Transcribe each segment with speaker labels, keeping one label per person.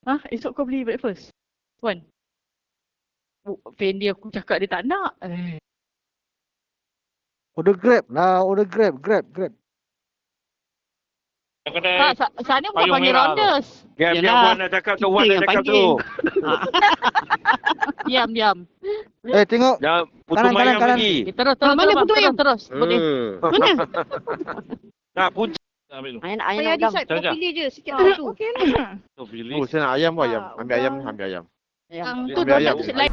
Speaker 1: Esok kau beli breakfast? Tuan? Fendi aku cakap dia tak nak.
Speaker 2: Order Grab lah, order Grab.
Speaker 1: Tak, sana bukan panggil rounders.
Speaker 3: Diam, Wan nak cakap tu. Wan nak cakap tu.
Speaker 1: Diam.
Speaker 2: Tengok.
Speaker 3: Dah putu mayam
Speaker 2: kanan.
Speaker 3: lagi.
Speaker 1: Terus. Terus. Boleh.
Speaker 4: Mana?
Speaker 3: Nak punca. Ambil tu.
Speaker 4: Ayah nak
Speaker 5: decide kau
Speaker 3: Jangan.
Speaker 5: pilih je sikit tu. Okey lah.
Speaker 3: Tu pilih.
Speaker 6: Oh, saya nak ayam pun ayam. Ambil ayam.
Speaker 1: Yang
Speaker 3: Boleh.
Speaker 1: tu
Speaker 6: Ambil ayam.
Speaker 1: donat tu lain.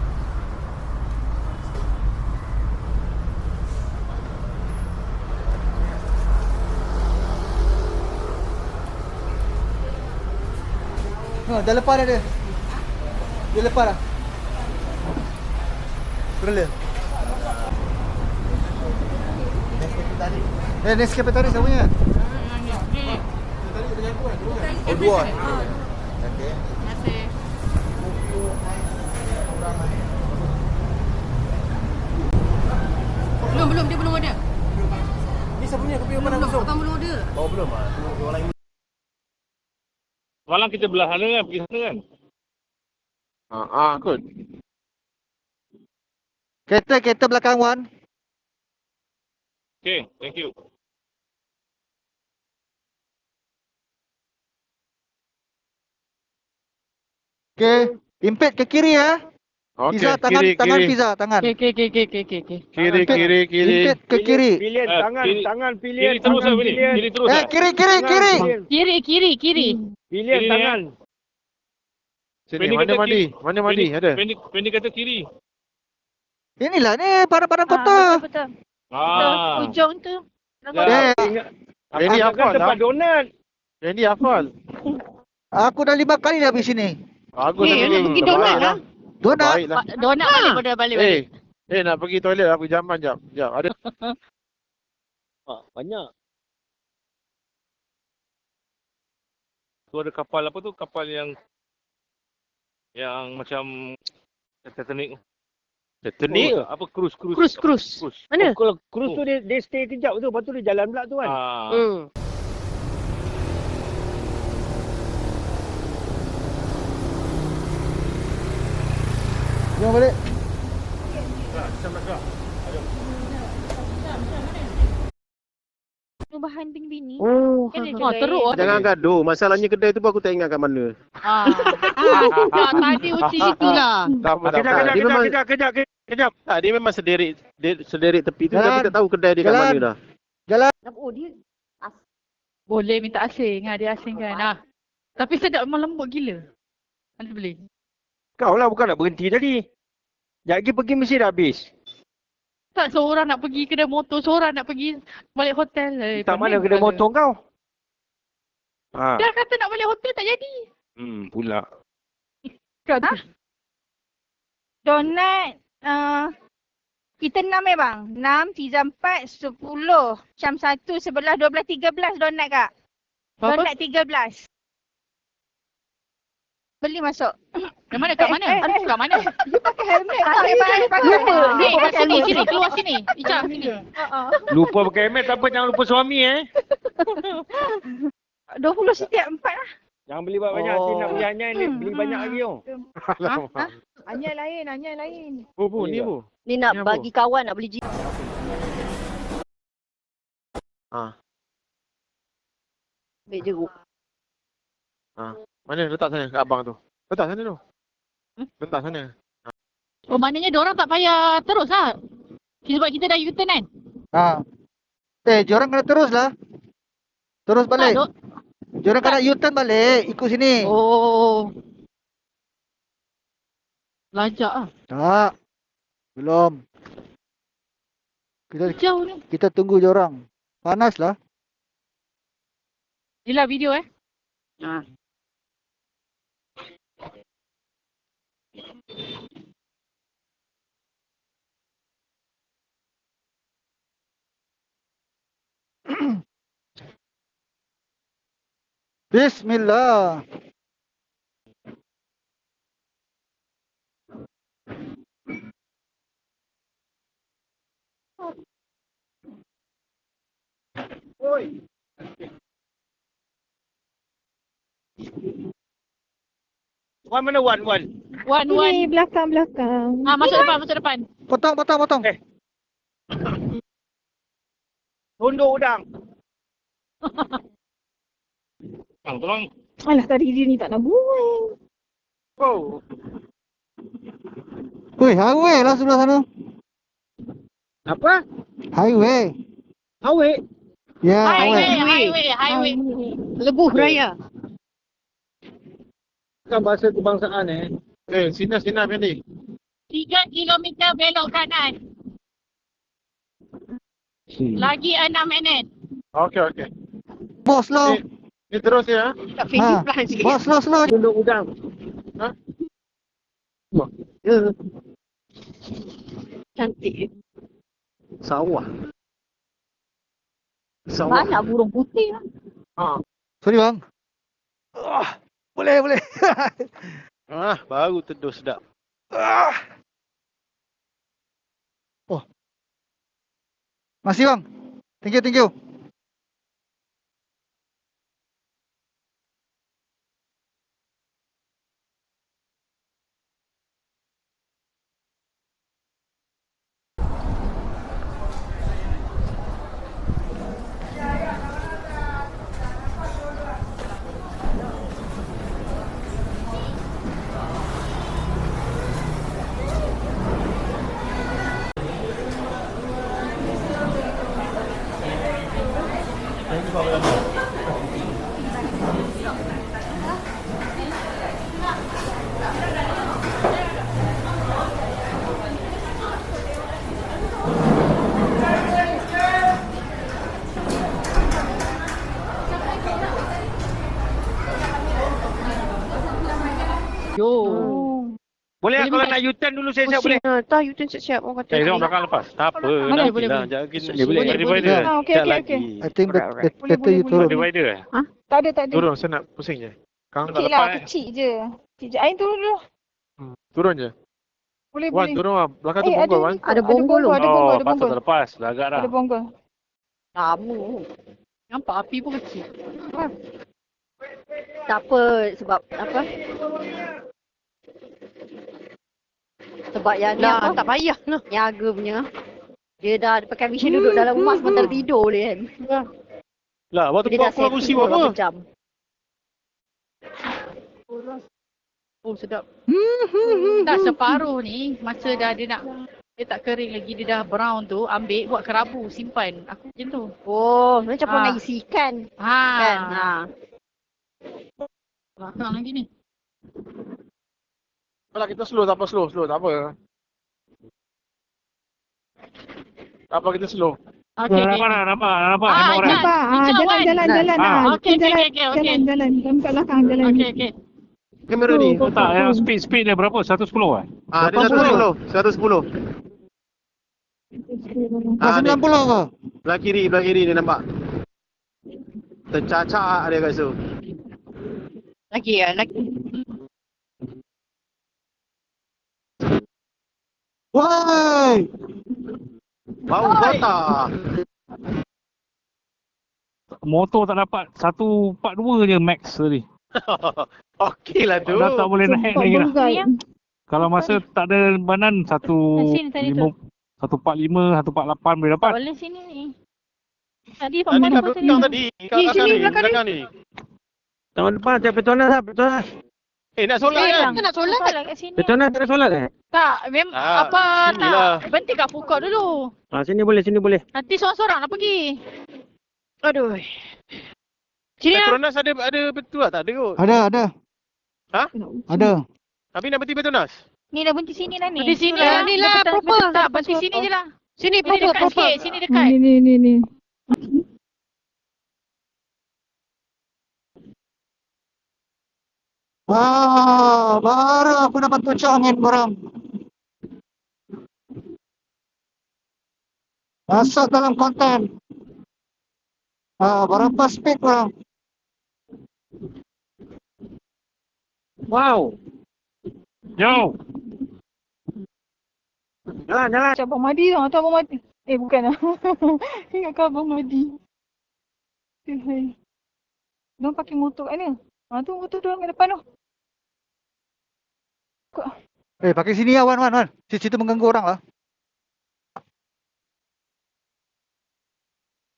Speaker 2: Dah lepas dah dia. Dia lepas dah. Stroller. Nescafe tadi saya punya. Oh, dua. Okey.
Speaker 1: Terima kasih.
Speaker 4: Belum, dia belum ada.
Speaker 2: Ni saya punya kopi mana kosong?
Speaker 4: Abang belum ada.
Speaker 2: Oh, belum ah. Orang lain.
Speaker 3: Malam kita belah sana kan, pergi sana kan.
Speaker 6: Kot.
Speaker 2: Kereta belakang Wan.
Speaker 3: Okay, thank you.
Speaker 2: Okey. Impet ke kiri ya.
Speaker 6: Okey,
Speaker 2: Pizza tangan
Speaker 6: kiri.
Speaker 2: pizza tangan.
Speaker 1: Okay.
Speaker 6: Kiri.
Speaker 2: Impet ke kiri.
Speaker 3: Pilihan tangan pilihan. Kiri terus lah ni. Kiri terus lah.
Speaker 2: Kiri.
Speaker 1: Kiri.
Speaker 3: Pilihan tangan.
Speaker 6: Sini,
Speaker 3: Fendi
Speaker 6: mana
Speaker 3: kata
Speaker 6: mandi?
Speaker 3: kiri.
Speaker 6: Mana mandi? Ada?
Speaker 3: Fendi kata kiri.
Speaker 2: Inilah ni padang kota.
Speaker 5: Betul.
Speaker 1: Ujung tu.
Speaker 6: Fendi hafal
Speaker 3: tempat
Speaker 6: lah.
Speaker 3: donat.
Speaker 6: Fendi hafal.
Speaker 2: Aku dah 5 kali dah pergi sini.
Speaker 6: Bagus
Speaker 4: nak pergi donat lah.
Speaker 2: Donat.
Speaker 6: Baiklah.
Speaker 1: Donat balik.
Speaker 6: Nak pergi toilet aku jaman jap. Ada.
Speaker 3: Banyak. Tu ada kapal apa tu? Kapal yang macam Titanic.
Speaker 6: Titanic?
Speaker 3: Apa cruise.
Speaker 1: Cruise.
Speaker 4: Mana?
Speaker 3: Kalau cruise tu dia stay kejap tu, lepas tu dia jalan pula tu kan.
Speaker 2: Jom balik.
Speaker 5: Bahan bini.
Speaker 4: Oh.
Speaker 1: Teruk.
Speaker 6: Jangan gaduh. Masalahnya kedai tu pun aku tak ingat kat mana.
Speaker 1: Tadi uci itulah.
Speaker 6: Tak apa. Kejap. Tak, dia memang sederik tepi tu. Tapi tak tahu kedai dia kat mana dah.
Speaker 4: Oh, dia
Speaker 1: Boleh minta asing. Dia asing kan. Tapi sedap memang lembut gila. Mana beli?
Speaker 3: Kau lah bukan nak berhenti tadi. Sekejap lagi pergi mesti dah habis.
Speaker 1: Tak, seorang nak pergi kedai motor, seorang nak pergi balik hotel.
Speaker 3: Tak mana kedai motor kau?
Speaker 1: Dia kata nak balik hotel tak jadi.
Speaker 3: Pula.
Speaker 5: Donat kita 6 bang. 6, pizza 4, 10. Macam 1, 11, 12, 13 donat kak.
Speaker 1: Berapa?
Speaker 5: Donat 13. Beli masuk.
Speaker 1: Yang mana? Kat mana? Kat mana?
Speaker 5: You pakai helmet. Pakai
Speaker 1: Sini. Keluar sini. Ica, sini.
Speaker 3: Lupa pakai helmet, tak apa, jangan lupa suami
Speaker 5: 20 setiap 4 lah.
Speaker 3: Jangan beli banyak, nanti nak beli anyai ni, beli banyak lagi
Speaker 5: Anyai lain.
Speaker 6: Bu, ni bu.
Speaker 4: ni nak
Speaker 6: Ni apa?
Speaker 4: bagi kawan nak beli jeep. Ambil jeruk.
Speaker 6: Mana letak sana kat abang tu? Letak sana tu. Letak sana.
Speaker 1: Oh, maknanya diorang tak payah terus lah. Sebab kita dah U-turn kan?
Speaker 2: Diorang kena terus lah. Terus balik.
Speaker 1: Tak,
Speaker 2: Diorang kena U-turn balik. Ikut sini.
Speaker 1: Oh. Lajak lah.
Speaker 2: Tak. Belum.
Speaker 1: Jauh ni.
Speaker 2: Kita tunggu diorang. Panas lah.
Speaker 1: Inilah video
Speaker 2: Bismillah.
Speaker 3: Wan mana Wan?
Speaker 1: Wan.
Speaker 5: Ini belakang.
Speaker 1: Masuk depan.
Speaker 2: Potong.
Speaker 3: Tunduk udang.
Speaker 6: Tolong.
Speaker 5: Alah, tadi dia ni tak nak buat.
Speaker 3: Oh.
Speaker 2: Weh, highway lah sebelah sana.
Speaker 3: Apa?
Speaker 2: Highway.
Speaker 3: Awek.
Speaker 2: Ya,
Speaker 1: Highway.
Speaker 4: Lebuh raya.
Speaker 3: Kan bahasa kebangsaan
Speaker 6: Sina Fendi.
Speaker 1: 3 kilometer belok kanan. Lagi 6 minit.
Speaker 6: Okey.
Speaker 2: Bos slow.
Speaker 6: Ni terus ya.
Speaker 4: Tak Fendi pelan sikit.
Speaker 2: Bos slow.
Speaker 3: Tunduk udang.
Speaker 4: Ya. Cantik.
Speaker 6: Sawah.
Speaker 4: Banyak burung putih lah.
Speaker 2: Sorry bang. Boleh.
Speaker 6: Baru teduh sedap.
Speaker 2: Masih bang. Thank you.
Speaker 3: Boleh lah kalau nak U-turn dulu saya boleh.
Speaker 4: Tak, you turn siap-siap. Orang kata.
Speaker 6: Orang belakang lepas. Tak apa.
Speaker 1: Boleh.
Speaker 6: Jangan
Speaker 3: Boleh.
Speaker 6: divider.
Speaker 5: Okey.
Speaker 2: I think better you turun.
Speaker 6: Divider.
Speaker 5: Tak ada.
Speaker 6: Turun, saya nak pusing je. Kang tak
Speaker 5: Okey
Speaker 6: lepas.
Speaker 5: lah, kecil je. Ain turun dulu.
Speaker 6: Turun je.
Speaker 5: Boleh.
Speaker 6: Wan, turun lah. Belakang tu bonggol, Wan.
Speaker 4: Ada bonggol tu.
Speaker 5: Ada bonggol.
Speaker 6: Patut tak lepas. Dah agak dah.
Speaker 5: Ada bonggol.
Speaker 4: Lama.
Speaker 1: Nampak api pun kecil.
Speaker 4: Tak apa. Sebab apa? Sebab yang ni apa? Tak payah lah. Niaga punya. Dia dah pakai mission duduk dalam rumah sementara tidur dia kan.
Speaker 6: Lah, waktu
Speaker 4: Dia dah
Speaker 6: keluar kursi
Speaker 4: setting
Speaker 6: buat apa?
Speaker 4: berapa jam.
Speaker 1: Oh, sedap. Tak separuh ni, masa dah dia tak kering lagi, dia dah brown tu, ambil buat kerabu, simpan. Aku macam tu.
Speaker 4: Oh, macam pernah isi ikan. Kan?
Speaker 1: Belakang lagi ni.
Speaker 6: Alah, kita slow. Tak apa, slow. Tak apa. Tak apa, kita slow.
Speaker 1: Okey.
Speaker 6: Nampak.
Speaker 5: Jalan.
Speaker 1: Okey.
Speaker 5: Jalan. Kat belakang jalan.
Speaker 1: Okey.
Speaker 6: Kamera ni.
Speaker 7: Tak, yang speed dia berapa? 110 eh?
Speaker 6: Dia 110. 110.
Speaker 2: 90 ke?
Speaker 6: Belah kiri dia nampak. Tercacak dia kat situ.
Speaker 4: Lagi.
Speaker 2: Woi.
Speaker 6: Bau kota.
Speaker 7: Motor tak dapat 142 je max tadi.
Speaker 6: Okey lah tu.
Speaker 7: Dah tak boleh naik lagi dah. Kalau masa tak ada banan
Speaker 1: Sini tadi tu.
Speaker 7: 145, 148 boleh
Speaker 1: Tak
Speaker 7: dapat.
Speaker 1: boleh sini ni. Tadi
Speaker 6: Tadi
Speaker 1: pemandang
Speaker 6: kat
Speaker 1: pasal
Speaker 6: belakang
Speaker 1: ni.
Speaker 6: tadi. Kat belakang ni.
Speaker 3: Tahun depan saya Petronas.
Speaker 6: Nak solat kan?
Speaker 4: Kita nak solat.
Speaker 1: Solat kat sini.
Speaker 3: Petronas tak ada solat
Speaker 1: Tak,
Speaker 6: sinilah.
Speaker 1: tak. Berhenti kat food court dulu.
Speaker 3: Sini boleh.
Speaker 1: Nanti seorang-seorang nak pergi.
Speaker 4: Aduh. Sini lah.
Speaker 6: Petronas ada betul tak? Tak ada kot.
Speaker 2: Ada.
Speaker 6: Ha?
Speaker 2: Ada.
Speaker 6: Habis nak berhenti Petronas?
Speaker 5: Ni dah berhenti sini lah ni.
Speaker 1: Berhenti sini
Speaker 5: Itulah.
Speaker 1: lah.
Speaker 4: Ni lah, proper.
Speaker 1: Tak, berhenti sini je lah.
Speaker 4: Sini
Speaker 1: Sini dekat
Speaker 4: proper.
Speaker 1: sikit. Sini dekat.
Speaker 5: Ni.
Speaker 2: Baru aku dapat tuncuk angin korang. Masuk dalam konten. Berapa speed korang?
Speaker 3: Wow.
Speaker 7: Yo!
Speaker 3: Jalan.
Speaker 5: Macam Abang Madi tau. Atau Abang Madi. Bukan lah. Ingatkan Abang Madi. Diorang pakai motor kat mana? Tu motor diorang kat depan tu.
Speaker 2: Pakai sini ya, Wan. Situ mengganggu orang lah.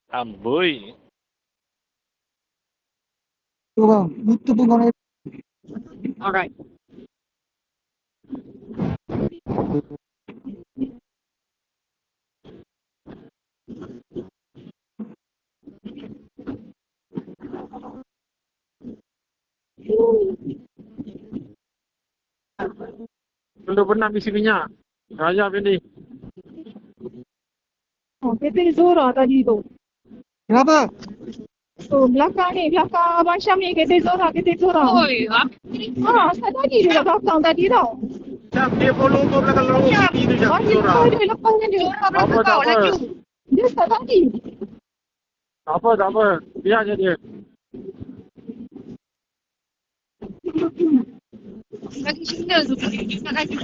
Speaker 7: Amboi.
Speaker 2: Tu bang, itu pun orang.
Speaker 4: Alright.
Speaker 6: Belum pernah isi minyak. Raya ini.
Speaker 5: Oh, kereta Zora tadi tu.
Speaker 2: Kenapa?
Speaker 5: Oh, belakang Abang Syam ni kereta Zora.
Speaker 1: Oi,
Speaker 5: Saya tadi dia kat belakang tadi tau.
Speaker 6: Jam dia follow kau belakang lorong sini tu jam.
Speaker 5: Bagi
Speaker 6: Zora.
Speaker 5: kau dia lepaskan dia.
Speaker 6: Apa tak apa.
Speaker 5: Dia start tadi.
Speaker 6: Tak apa. Biar je dia.
Speaker 1: lagi signal tu. Nak lagi.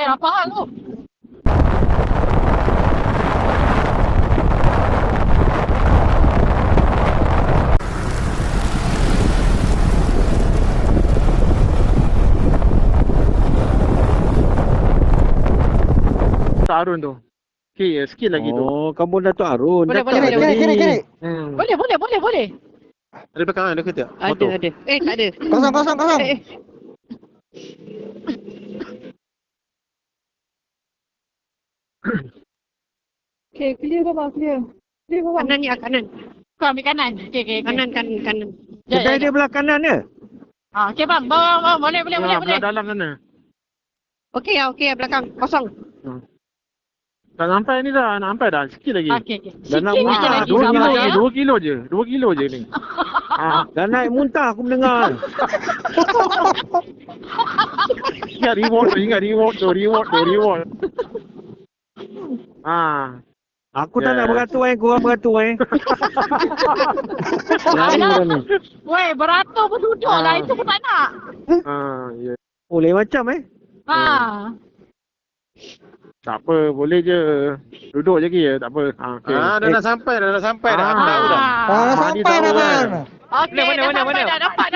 Speaker 1: Apa hal tu?
Speaker 6: Arun tu. Okay, sikit lagi tu.
Speaker 3: Oh, kamu Datuk Arun.
Speaker 1: Boleh,
Speaker 3: Cakap
Speaker 1: boleh,
Speaker 3: tadi.
Speaker 2: Kiri.
Speaker 1: Boleh.
Speaker 6: Ada belakang ada ke tak?
Speaker 4: Ada. Tak ada.
Speaker 2: Kosong.
Speaker 5: Okay, clear ke bang? Clear ke bang?
Speaker 4: Kanan ni kanan.
Speaker 1: Kau ambil kanan. Okay.
Speaker 4: Kanan.
Speaker 3: Kedai dia belah kanan ke?
Speaker 1: Okay bang, bawa. Boleh.
Speaker 6: Belah dalam sana.
Speaker 4: Okey belakang kosong.
Speaker 6: Dah sampai ni dah. Nak sampai dah. Sikit lagi.
Speaker 1: Okay.
Speaker 6: Dah nak
Speaker 1: Sikit aja
Speaker 6: muntah.
Speaker 1: lagi.
Speaker 6: 2 kilo
Speaker 1: Sabar,
Speaker 6: je.
Speaker 1: ya.
Speaker 6: 2 kilo je ni.
Speaker 3: Dah naik muntah aku mendengar.
Speaker 6: Ingat reward tu.
Speaker 3: Aku tak
Speaker 6: Yes.
Speaker 3: nak beratur korang beratur Lari dah ni.
Speaker 1: Weh, beratur pun duduk lah. Itu pun tak nak.
Speaker 6: Ya.
Speaker 3: Oh, lain macam
Speaker 6: Tak apa, boleh je. Duduk je lagi ya, tak apa. Okay. Dah nak sampai dah. Aku tahu dah.
Speaker 2: Dah
Speaker 6: Madi
Speaker 2: sampai
Speaker 6: tahu
Speaker 2: dah
Speaker 6: kan.
Speaker 2: bang.
Speaker 1: Okay,
Speaker 3: Mana,
Speaker 1: dah
Speaker 3: mana,
Speaker 1: sampai
Speaker 3: mana?
Speaker 1: dah. Nampak.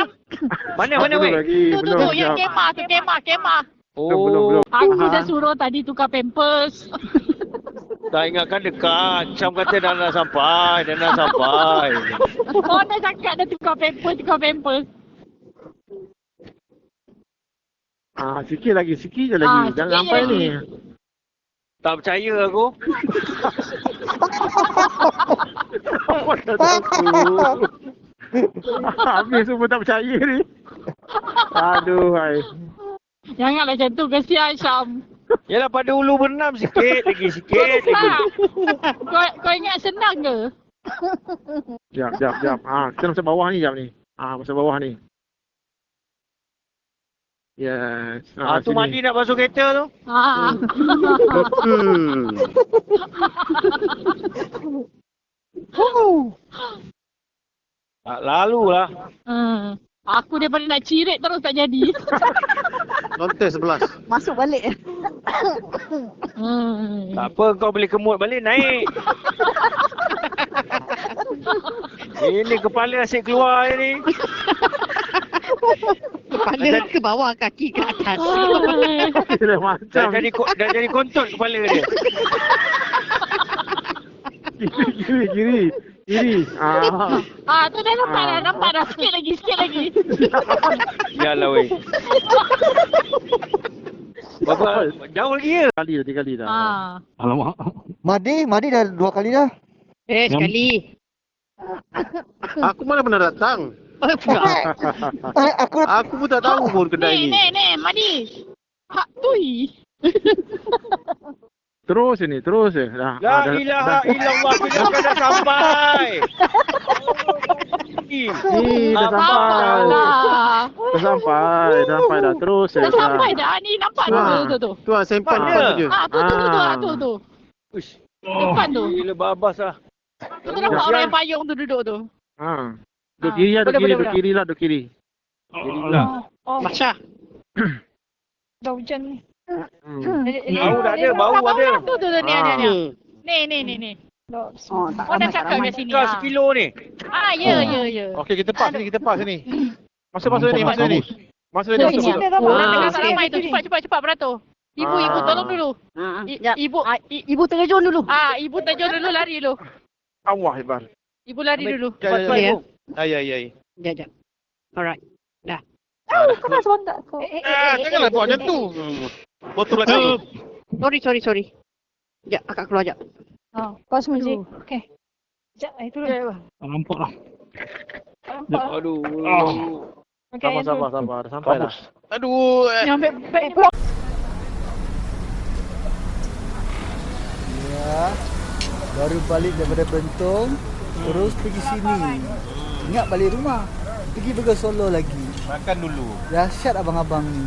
Speaker 3: Mana
Speaker 6: Belum
Speaker 3: weh?
Speaker 6: lagi.
Speaker 1: Tu, yang
Speaker 6: Belum.
Speaker 1: kemah.
Speaker 6: Belum.
Speaker 1: Aku dah suruh tadi tukar pampers.
Speaker 3: Tak ingatkan dekat. Macam kata dah nak sampai.
Speaker 1: Oh, dah cakap dah tukar pampers.
Speaker 6: Sikit je lagi. Jangan
Speaker 1: sikit
Speaker 6: sampai
Speaker 1: je
Speaker 6: ni.
Speaker 3: Tak percaya aku.
Speaker 6: Apa dah tahu. Habis semua tak percaya ni. Aduh, hai.
Speaker 1: Janganlah macam tu, kesian Syam.
Speaker 3: Yalah pada hulu berenam sikit lagi.
Speaker 1: Kau ingat senang ke?
Speaker 6: Jap. Kita masuk bawah ni jap ni. Masuk bawah ni. Yes.
Speaker 3: Tu Madi nak basuh kereta tu. Tak lalu lah.
Speaker 1: Aku daripada nak cirit terus tak jadi.
Speaker 6: Lontes 11.
Speaker 4: Masuk balik.
Speaker 3: Tak apa, kau boleh kemut balik naik. Ini kepala asyik keluar ni.
Speaker 4: Kepala ke bawah, kaki ke atas.
Speaker 6: Dah macam
Speaker 3: Dah jadi kontot kepala dia.
Speaker 6: kiri.
Speaker 1: Tu dah nampak dah. Sikit lagi.
Speaker 3: Yalah weh. Berapa? Jauh lagi ya?
Speaker 6: Tiga kali dah.
Speaker 7: Alamak.
Speaker 2: Madi dah 2 kali dah.
Speaker 4: Sekali.
Speaker 6: Aku mana pernah datang.
Speaker 2: Aku
Speaker 6: Aku pun tak tahu pun kedai ni.
Speaker 1: Ni, Madi. Hak tui.
Speaker 6: Terus je. Dah.
Speaker 3: La ilaha illallah, kita dah sampai.
Speaker 6: Dah sampai dah. Terus je.
Speaker 1: Dah sampai dah ni, nampak tu.
Speaker 6: Tu sempan
Speaker 3: Mana?
Speaker 6: je.
Speaker 1: Tu.
Speaker 3: Uish.
Speaker 1: Depan tu.
Speaker 3: Gila babas lah.
Speaker 1: Tu nampak orang yang payung tu duduk tu.
Speaker 6: Duk kiri lah.
Speaker 4: Masya.
Speaker 5: Dah hujan ni.
Speaker 3: Bau dah ada, bau ada.
Speaker 1: Tu ni. Ni.
Speaker 4: Oh, tak
Speaker 1: Oh, dah
Speaker 4: ramai, tak
Speaker 1: cakap
Speaker 4: ramai.
Speaker 1: kat sini.
Speaker 3: Kau sekilo ni.
Speaker 1: Ya.
Speaker 6: Okey, kita pas sini. Masuk ni. Masa dia masuk dulu.
Speaker 1: Orang tengah tak
Speaker 4: okey.
Speaker 1: ramai tu. Cepat beratur. Ibu tolong dulu.
Speaker 4: Sekejap.
Speaker 1: Ibu
Speaker 4: Ibu terjun dulu.
Speaker 1: ibu terjun dulu, lari dulu.
Speaker 6: Allah Akbar.
Speaker 1: Ibu lari dulu.
Speaker 4: Cepat ya.
Speaker 6: Ya.
Speaker 4: Sekejap. Alright.
Speaker 5: Kau nak serontak kau.
Speaker 6: Janganlah buat macam tu. Botol belakang.
Speaker 4: Sorry. Sekejap, akak keluar sekejap.
Speaker 5: Kau semua okey. Sekejap, itu dulu.
Speaker 7: Nampak lah.
Speaker 3: Aduh.
Speaker 5: Okey,
Speaker 6: Sabar. Sampai dah. Aduh.
Speaker 1: Yang beg
Speaker 2: Ya. Baru balik daripada Bentong, terus pergi sini. Ingat balik rumah. Pergi burger Solo lagi.
Speaker 6: Makan dulu.
Speaker 2: Dahsyat abang-abang ni.